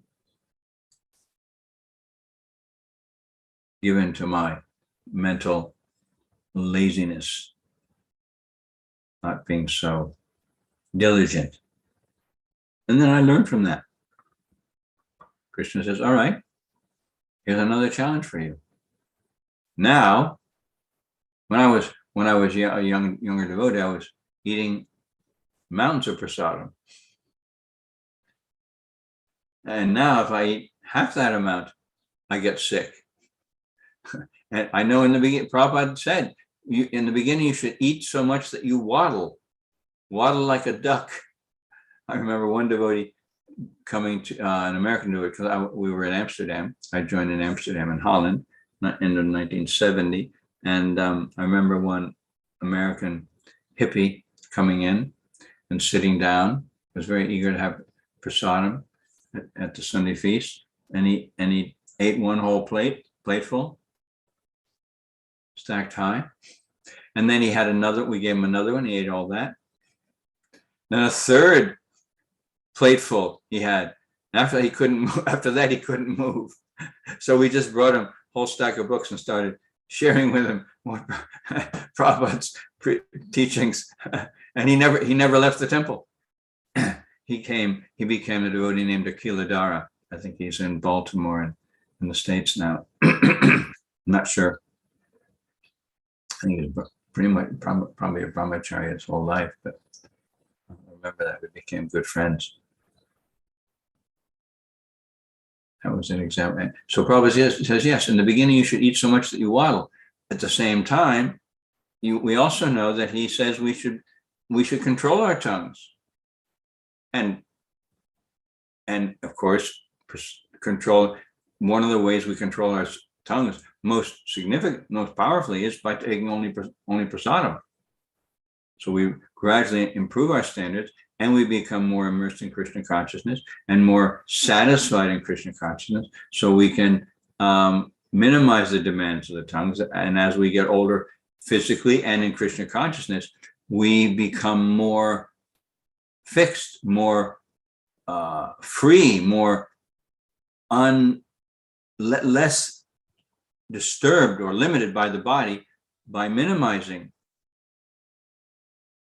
give in to my mental laziness, not being so diligent. And then I learn from that. Krishna says, all right, here's another challenge for you. Now, when I was a younger devotee, I was eating mountains of prasadam. And now if I eat half that amount, I get sick. And I know in the beginning, Prabhupada said, in the beginning, you should eat so much that you waddle like a duck. I remember one devotee coming to an American devotee, because we were in Amsterdam. I joined in Amsterdam and Holland in 1970. And I remember one American hippie coming in and sitting down, was very eager to have prasadam at the Sunday feast. And he ate one whole plateful, stacked high. And then he had another, we gave him another one, he ate all that. Then a third plateful he had. After that, he couldn't move. So we just brought him a whole stack of books and started sharing with him what Prabhupada's teachings. And he never left the temple. He became a devotee named Akiladara. I think he's in Baltimore and in the States now. I'm not sure. I think he's pretty much probably a brahmachari his whole life, but I remember that we became good friends. That was an example. So Prabhupada says, yes, in the beginning you should eat so much that you waddle. At the same time, we also know that he says we should control our tongues. And of course, control, one of the ways we control our tongues most significant, most powerfully, is by taking only prasadam. So we gradually improve our standards and we become more immersed in Krishna consciousness and more satisfied in Krishna consciousness, so we can minimize the demands of the tongues. And as we get older physically and in Krishna consciousness, we become more fixed, more free, more less disturbed or limited by the body by minimizing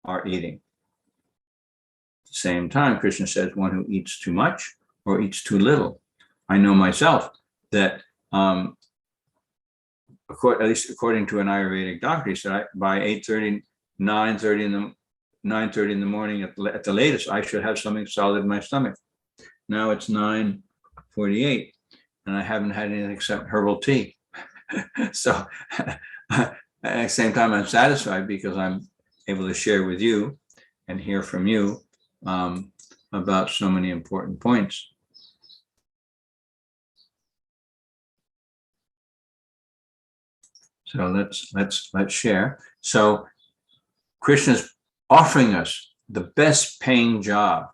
our eating. At the same time, Krishna says one who eats too much or eats too little. I know myself that, at least according to an Ayurvedic doctor, he said by 8:30, 9:30 in the morning at the latest, I should have something solid in my stomach. Now it's 9:48 and I haven't had anything except herbal tea. So at the same time, I'm satisfied because I'm able to share with you and hear from you about so many important points. So let's share. So Krishna's offering us the best paying job,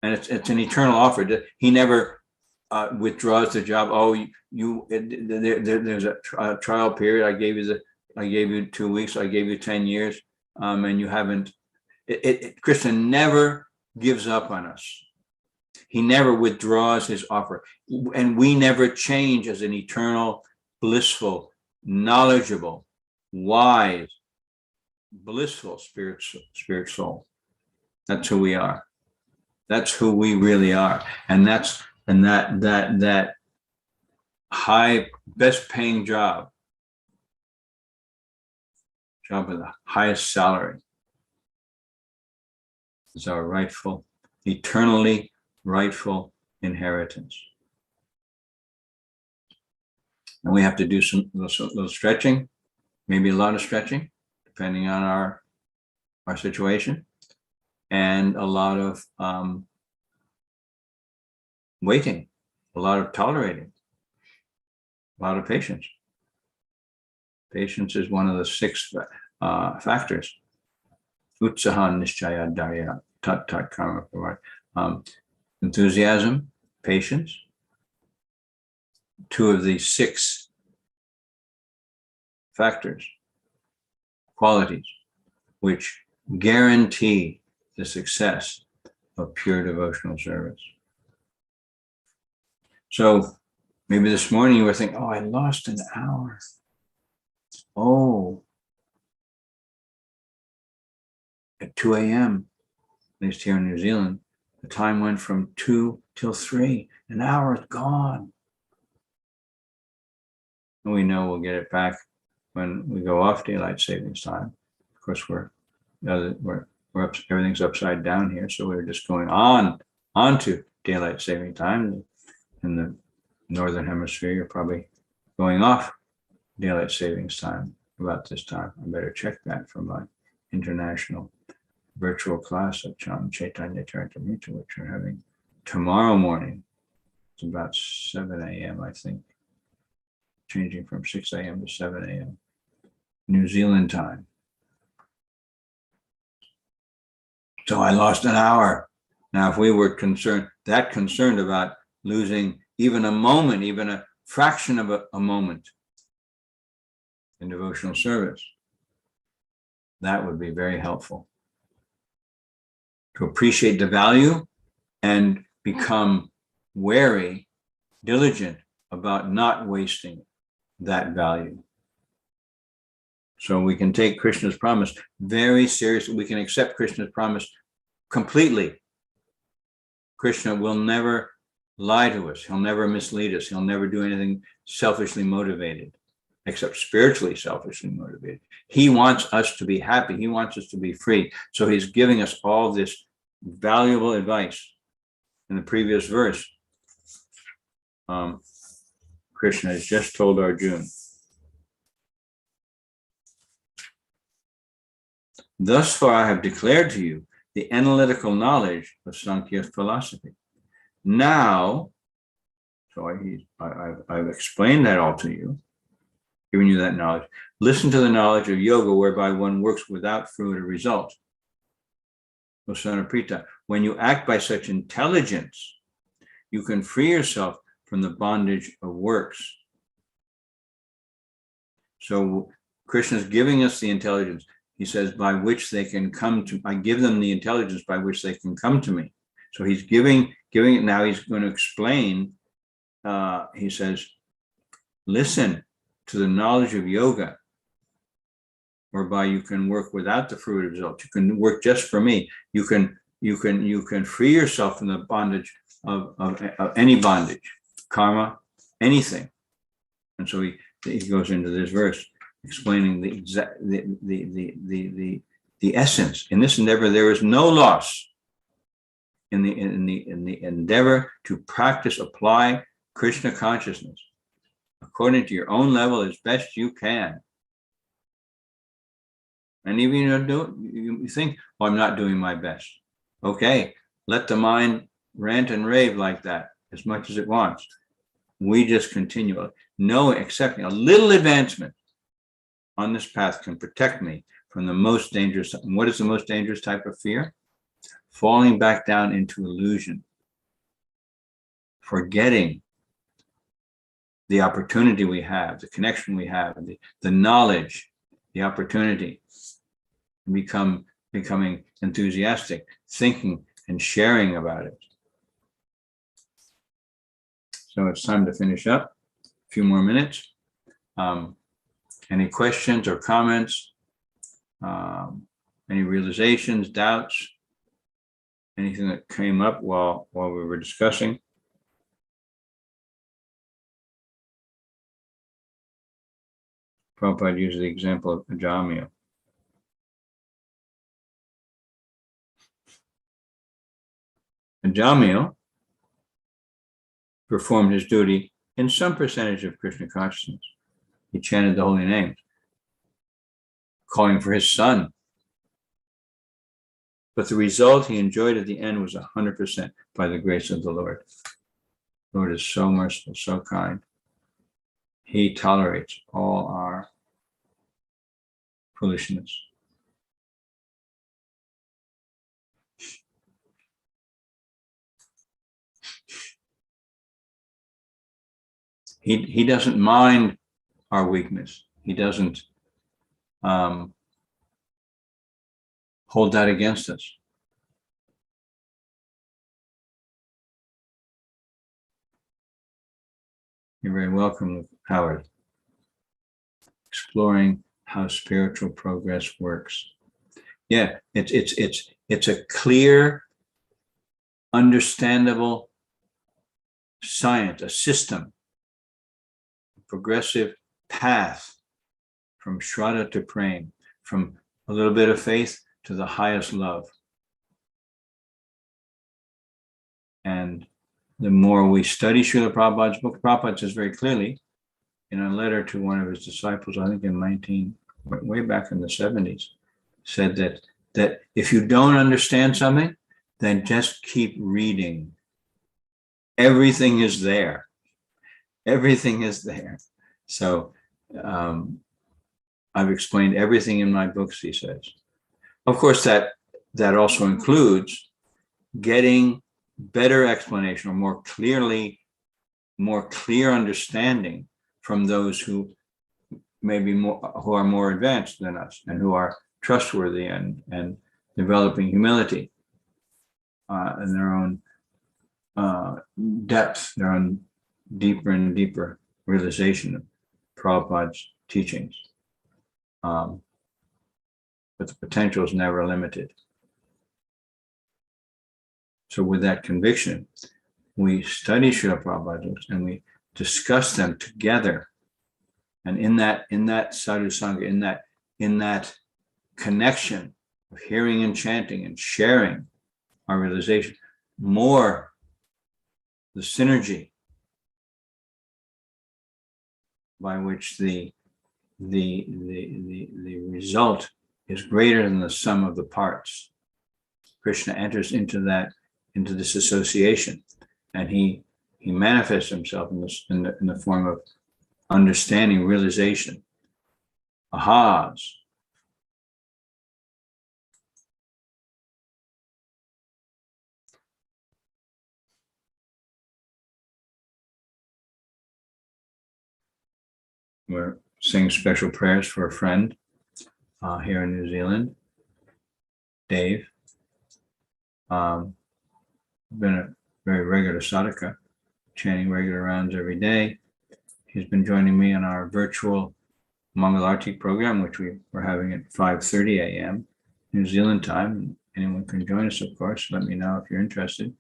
and it's an eternal offer. He never withdraws the job. Oh, there's a trial period. I gave you 2 weeks. I gave you 10 years, and you haven't. Krishna never gives up on us. He never withdraws his offer, and we never change as an eternal, blissful, knowledgeable, wise, blissful spirit soul. That's who we are. That's who we really are, and that high, best paying job with the highest salary is our rightful, eternally rightful inheritance. And we have to do some little stretching, maybe a lot of stretching, depending on our situation, and a lot of waiting, a lot of tolerating, a lot of patience. Patience is one of the 6 factors. Utsaha nishchaya dharya tat karma pravar. Enthusiasm, patience, 2 of the 6 factors, qualities, which guarantee the success of pure devotional service. So maybe this morning you were thinking, oh, I lost an hour. Oh, at 2 a.m., at least here in New Zealand, the time went from 2 till 3. An hour is gone. And we know we'll get it back when we go off daylight savings time. Of course, we're everything's upside down here, so we're just going on to daylight saving time. In the northern hemisphere, you're probably going off daylight savings time about this time. I better check that for my international virtual class at Chaitanya Charitamrita, which we're having tomorrow morning. It's about 7 a.m., I think, changing from 6 a.m. to 7 a.m. New Zealand time. So I lost an hour. Now, if we were concerned about losing even a moment, even a fraction of a moment in devotional service, that would be very helpful to appreciate the value and become wary, diligent about not wasting that value. So we can take Krishna's promise very seriously. We can accept Krishna's promise completely. Krishna will never lie to us. He'll never mislead us. He'll never do anything selfishly motivated, except spiritually selfishly motivated. He wants us to be happy. He wants us to be free. So he's giving us all this valuable advice. In the previous verse, Krishna has just told Arjuna, thus far I have declared to you the analytical knowledge of Sankhya philosophy. Now, so I've explained that all to you, giving you that knowledge. Listen to the knowledge of yoga, whereby one works without fruit or result. O son of Prita, when you act by such intelligence, you can free yourself from the bondage of works. So Krishna is giving us the intelligence. He says, by which they can come to, I give them the intelligence by which they can come to me. So he's giving it. Now he's going to explain. He says, listen to the knowledge of yoga, whereby you can work without the fruit of result. You can work just for me. You can free yourself from the bondage of any bondage, karma, anything. And so he goes into this verse explaining the essence. In this endeavor, there is no loss. In the endeavor to practice, apply Krishna consciousness according to your own level as best you can. And even you think, oh, I'm not doing my best. Okay, let the mind rant and rave like that as much as it wants. We just continue. Accepting a little advancement on this path can protect me from the most dangerous. And what is the most dangerous type of fear? Falling back down into illusion, forgetting the opportunity we have, the connection we have, the knowledge, the opportunity, becoming enthusiastic, thinking and sharing about it. So it's time to finish up. A few more minutes. Any questions or comments? Any realizations, doubts? Anything that came up while we were discussing? Prabhupada uses the example of Ajamil. Ajamil performed his duty in some percentage of Krishna consciousness. He chanted the holy names, calling for his son. But the result he enjoyed at the end was 100% by the grace of the Lord. The Lord is so merciful, so kind. He tolerates all our foolishness. He doesn't mind our weakness. He doesn't hold that against us. You're very welcome, Howard. Exploring how spiritual progress works. Yeah, it's a clear, understandable science, a system, a progressive path from Shraddha to Prem, from a little bit of faith to the highest love. And the more we study Srila Prabhupada's book. Prabhupada says very clearly in a letter to one of his disciples, I think way back in the 70s, said that if you don't understand something, then just keep reading. Everything is there. Everything is there. So I've explained everything in my books, he says. Of course, that also includes getting better explanation or more clear understanding from those who who are more advanced than us and who are trustworthy and developing humility in their own depth, their own deeper and deeper realization of Prabhupada's teachings. But the potential is never limited. So with that conviction, we study Srila Prabhupada's books and we discuss them together. And in that sadhu sangha, in that connection of hearing and chanting and sharing our realization, more the synergy by which the result is greater than the sum of the parts. Krishna enters into this association, and he manifests himself in the form of understanding, realization, ahas. We're saying special prayers for a friend here in New Zealand, Dave. Been a very regular sadhaka, chanting regular rounds every day. He's been joining me on our virtual Mangalarti program, which we're having at 5:30 a.m. New Zealand time. Anyone can join us, of course. Let me know if you're interested.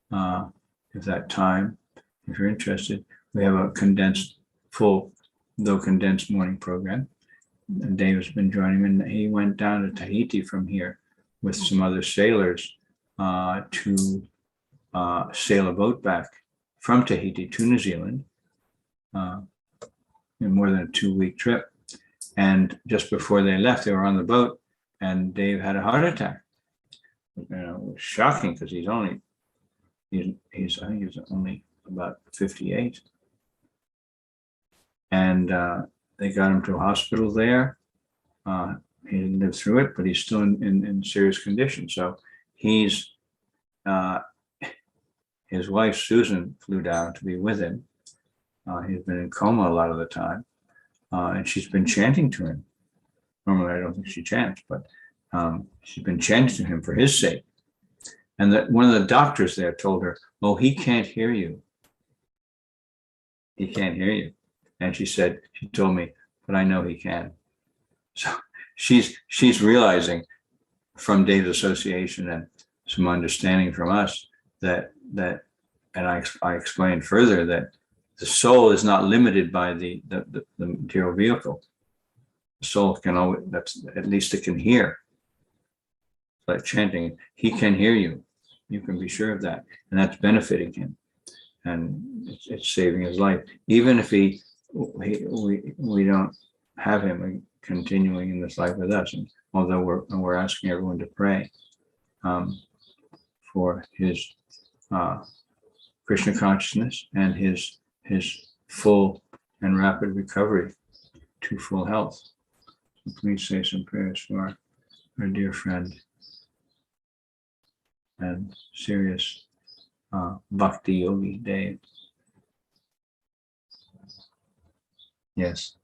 If you're interested, we have a condensed morning program. And Dave has been joining me. And he went down to Tahiti from here with some other sailors to sail a boat back from Tahiti to New Zealand in more than a 2-week trip. And just before they left, they were on the boat, and Dave had a heart attack. It was shocking because he's I think he's only about 58. And they got him to a hospital there. He didn't live through it, but he's still in serious condition. So his wife, Susan, flew down to be with him. He's been in coma a lot of the time. And she's been chanting to him. Normally, I don't think she chants, but she's been chanting to him for his sake. And that one of the doctors there told her, "Oh, he can't hear you. He can't hear you." And she told me, "But I know he can." So she's realizing from Dave's association and some understanding from us that and I explained further that the soul is not limited by the material vehicle. The soul can always, that's at least it can hear. Like chanting, he can hear you. You can be sure of that. And that's benefiting him. And it's saving his life. Even if we don't have him continuing in this life with us. And although we're asking everyone to pray for his Krishna consciousness and his full and rapid recovery to full health. So please say some prayers for our dear friend and serious Bhakti Yogi Dave. Yes,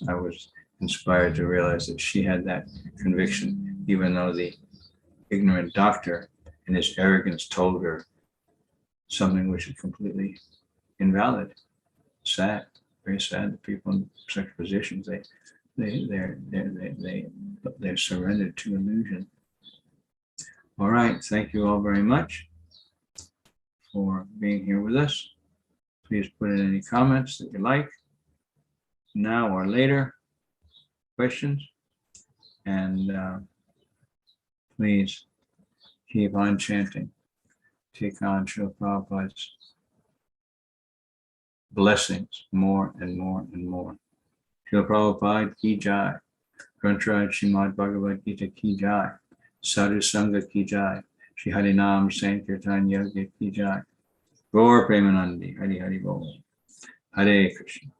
I was inspired to realize that she had that conviction, even though the ignorant doctor in his arrogance told her something which is completely invalid. Sad, very sad that people in such positions, they're surrendered to illusion. All right, thank you all very much for being here with us. Please put in any comments that you like, now or later, questions, and please keep on chanting take on Srila Prabhupada's blessings more and more and more. Srila Prabhupada ki jai. Grantaraj Srimad Bhagavad Gita ki jai. Sadhu Sangha ki jai. Shri Harinam Sankirtan Yoga ki jai. Gaur Premanandi. Hari Hari Bol. Hare Krishna.